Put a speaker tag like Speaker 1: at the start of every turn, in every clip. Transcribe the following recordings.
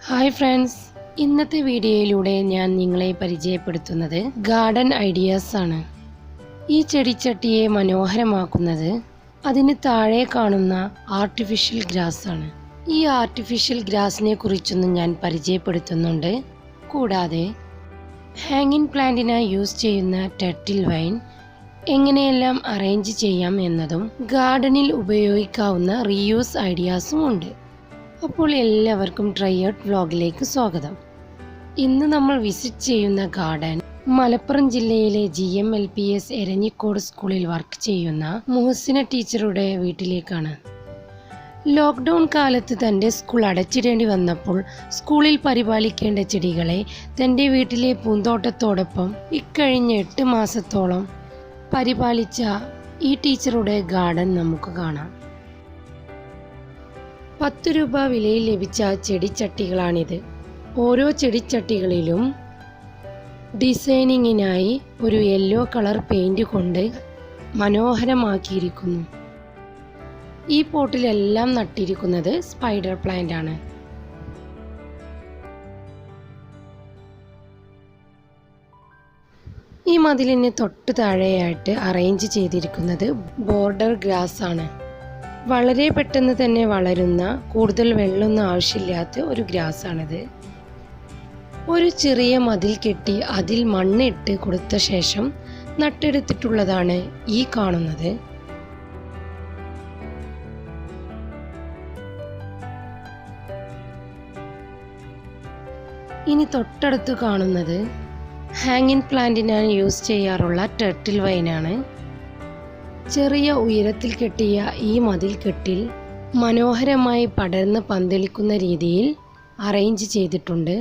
Speaker 1: Hi friends, ഇന്നത്തെ വീഡിയോയിലൂടെ ഞാൻ നിങ്ങളെ പരിചയപ്പെടുത്തുന്നത് ഗാർഡൻ ഐഡിയാസ് ആണ്. ഈ ചെടിച്ചട്ടിയെ മനോഹരമാക്കുന്നത് അതിന് താഴെ കാണുന്ന ആർട്ടിഫിഷ്യൽ ഗ്രാസ് ആണ്. ഈ ആർട്ടിഫിഷ്യൽ ഗ്രാസിനെ കുറിച്ചൊന്നും ഞാൻ പരിചയപ്പെടുത്തുന്നുണ്ട്. കൂടാതെ ഹാങ്ങിങ് പ്ലാന്റിനായി യൂസ് ചെയ്യുന്ന ടർട്ടിൽ വൈൻ എങ്ങനെയെല്ലാം അറേഞ്ച് ചെയ്യാം എന്നതും ഗാർഡനിൽ ഉപയോഗിക്കാവുന്ന റീയൂസ് ഐഡിയാസും ഉണ്ട്. അപ്പോൾ എല്ലാവർക്കും ട്രൈ ഔട്ട് വ്ലോഗിലേക്ക് സ്വാഗതം. ഇന്ന് നമ്മൾ വിസിറ്റ് ചെയ്യുന്ന ഗാർഡൻ മലപ്പുറം ജില്ലയിലെ GMLPS എരഞ്ഞിക്കോട് സ്കൂളിൽ വർക്ക് ചെയ്യുന്ന മുഹസിന ടീച്ചറുടെ വീട്ടിലേക്കാണ്. ലോക്ക്ഡൗൺ കാലത്ത് തൻ്റെ സ്കൂൾ അടച്ചിടേണ്ടി വന്നപ്പോൾ സ്കൂളിൽ പരിപാലിക്കേണ്ട ചെടികളെ തൻ്റെ വീട്ടിലെ പൂന്തോട്ടത്തോടൊപ്പം ഇക്കഴിഞ്ഞ 8 മാസത്തോളം പരിപാലിച്ച ഈ ടീച്ചറുടെ ഗാർഡൻ നമുക്ക് കാണാം. 10 രൂപ വിലയിൽ ലഭിച്ച ചെടിച്ചട്ടികളാണിത്. ഓരോ ചെടിച്ചട്ടികളിലും ഡിസൈനിങ്ങിനായി ഒരു യെല്ലോ കളർ പെയിന്റ് കൊണ്ട് മനോഹരമാക്കിയിരിക്കുന്നു. ഈ പോട്ടിലെല്ലാം നട്ടിരിക്കുന്നത് സ്പൈഡർ പ്ലാന്റ് ആണ്. ഈ മതിലിന് തൊട്ടു താഴെയായിട്ട് അറേഞ്ച് ചെയ്തിരിക്കുന്നത് ബോർഡർ ഗ്രാസ് ആണ്. വളരെ പെട്ടെന്ന് തന്നെ വളരുന്ന, കൂടുതൽ വെള്ളമൊന്നും ആവശ്യമില്ലാത്ത ഒരു ഗ്രാസ് ആണിത്. ഒരു ചെറിയ മതിൽ കെട്ടി അതിൽ മണ്ണിട്ട് കൊടുത്ത ശേഷം നട്ടെടുത്തിട്ടുള്ളതാണ് ഈ കാണുന്നത്. ഇനി തൊട്ടടുത്ത് കാണുന്നത് ഹാങ്ങിങ് പ്ലാന്റിനായി യൂസ് ചെയ്യാറുള്ള ടർട്ടിൽ വൈനാണ്. ചെറിയ ഉയരത്തിൽ കെട്ടിയ ഈ മതിൽ കെട്ടിൽ മനോഹരമായി പടർന്ന് പന്തലിക്കുന്ന രീതിയിൽ അറേഞ്ച് ചെയ്തിട്ടുണ്ട്.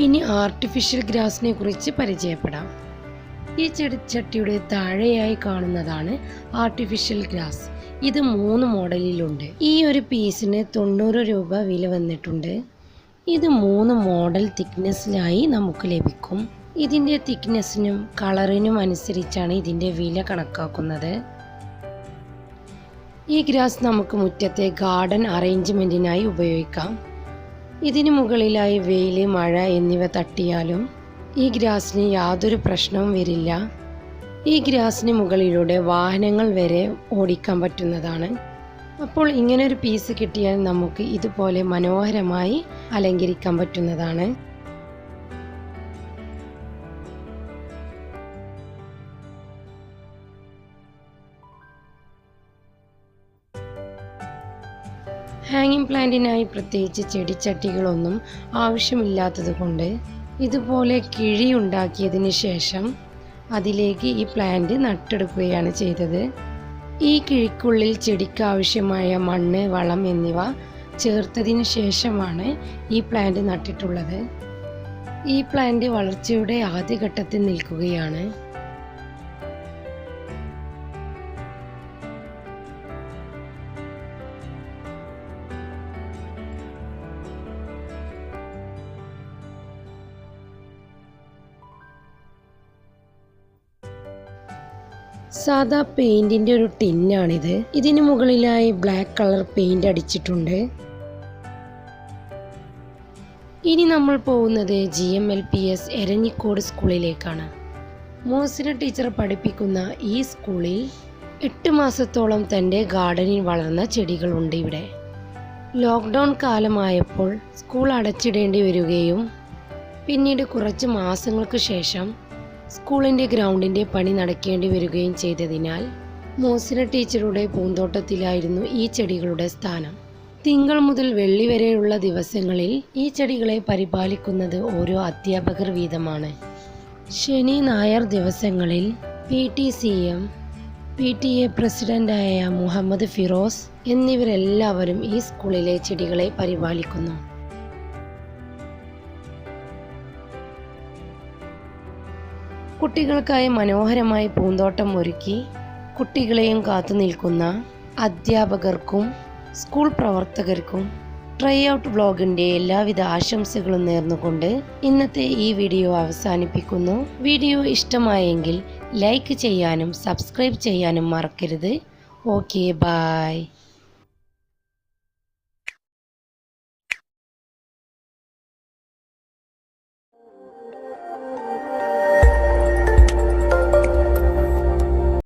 Speaker 1: ഇനി ആർട്ടിഫിഷ്യൽ ഗ്രാസിനെ കുറിച്ച് പരിചയപ്പെടാം. ഈ ചെടിച്ചട്ടിയുടെ താഴെയായി കാണുന്നതാണ് ആർട്ടിഫിഷ്യൽ ഗ്രാസ്. ഇത് 3 മോഡലിലുണ്ട്. ഈ ഒരു പീസിന് 90 രൂപ വില വന്നിട്ടുണ്ട്. ഇത് 3 മോഡൽ തിക്നെസ്സിലായി നമുക്ക് ലഭിക്കും. ഇതിൻ്റെ തിക്നെസ്സിനും കളറിനും അനുസരിച്ചാണ് ഇതിൻ്റെ വില കണക്കാക്കുന്നത്. ഈ ഗ്രാസ് നമുക്ക് മുറ്റത്തെ ഗാർഡൻ അറേഞ്ച്മെൻറ്റിനായി ഉപയോഗിക്കാം. ഇതിന് മുകളിലായി വെയിൽ, മഴ എന്നിവ തട്ടിയാലും ഈ ഗ്രാസിന് യാതൊരു പ്രശ്നവും വരില്ല. ഈ ഗ്രാസിന് മുകളിലൂടെ വാഹനങ്ങൾ വരെ ഓടിക്കാൻ പറ്റുന്നതാണ്. അപ്പോൾ ഇങ്ങനൊരു പീസ് കിട്ടിയാൽ നമുക്ക് ഇതുപോലെ മനോഹരമായി അലങ്കരിക്കാൻ പറ്റുന്നതാണ്. ഹാങ്ങിങ് പ്ലാന്റിനായി പ്രത്യേകിച്ച് ചെടിച്ചട്ടികളൊന്നും ആവശ്യമില്ലാത്തത് കൊണ്ട് ഇതുപോലെ കിഴി ഉണ്ടാക്കിയതിന് ശേഷം അതിലേക്ക് ഈ പ്ലാന്റ് നട്ടെടുക്കുകയാണ് ചെയ്തത്. ഈ കിഴിക്കുള്ളിൽ ചെടിക്ക് ആവശ്യമായ മണ്ണ്, വളം എന്നിവ ചേർത്തതിന് ശേഷമാണ് ഈ പ്ലാന്റ് നട്ടിട്ടുള്ളത്. ഈ പ്ലാന്റ് വളർച്ചയുടെ ആദ്യഘട്ടത്തിൽ നിൽക്കുകയാണ്. സാധാ പെയിന്റിന്റെ ഒരു ടിന്നാണിത്. ഇതിന് മുകളിലായി ബ്ലാക്ക് കളർ പെയിന്റ് അടിച്ചിട്ടുണ്ട്. ഇനി നമ്മൾ പോകുന്നത് GMLPS എരഞ്ഞിക്കോട് സ്കൂളിലേക്കാണ്. മുഹസിന ടീച്ചർ പഠിപ്പിക്കുന്ന ഈ സ്കൂളിൽ 8 മാസത്തോളം തൻ്റെ ഗാർഡനിൽ വളർന്ന ചെടികളുണ്ട്. ഇവിടെ ലോക്ക്ഡൗൺ കാലമായപ്പോൾ സ്കൂൾ അടച്ചിടേണ്ടി വരികയും പിന്നീട് കുറച്ച് മാസങ്ങൾക്ക് ശേഷം സ്കൂളിൻ്റെ ഗ്രൗണ്ടിൻ്റെ പണി നടക്കേണ്ടി വരികയും ചെയ്തതിനാൽ മുഹസിന ടീച്ചറുടെ പൂന്തോട്ടത്തിലായിരുന്നു ഈ ചെടികളുടെ സ്ഥാനം. തിങ്കൾ മുതൽ വെള്ളി വരെയുള്ള ദിവസങ്ങളിൽ ഈ ചെടികളെ പരിപാലിക്കുന്നത് ഓരോ അധ്യാപകർ വീതമാണ്. ശനി, ഞായർ ദിവസങ്ങളിൽ PTCM, PTA പ്രസിഡന്റായ മുഹമ്മദ് ഫിറോസ് എന്നിവരെല്ലാവരും ഈ സ്കൂളിലെ ചെടികളെ പരിപാലിക്കുന്നു. കുട്ടികൾക്കായി മനോഹരമായി പൂന്തോട്ടം ഒരുക്കി കുട്ടികളെയും കാത്തു നിൽക്കുന്ന അധ്യാപകർക്കും സ്കൂൾ പ്രവർത്തകർക്കും ട്രൈ ഔട്ട് വ്ലോഗിൻ്റെ എല്ലാവിധ ആശംസകളും നേർന്നുകൊണ്ട് ഇന്നത്തെ ഈ വീഡിയോ അവസാനിപ്പിക്കുന്നു. വീഡിയോ ഇഷ്ടമായെങ്കിൽ ലൈക്ക് ചെയ്യാനും സബ്സ്ക്രൈബ് ചെയ്യാനും മറക്കരുത്. Okay, by.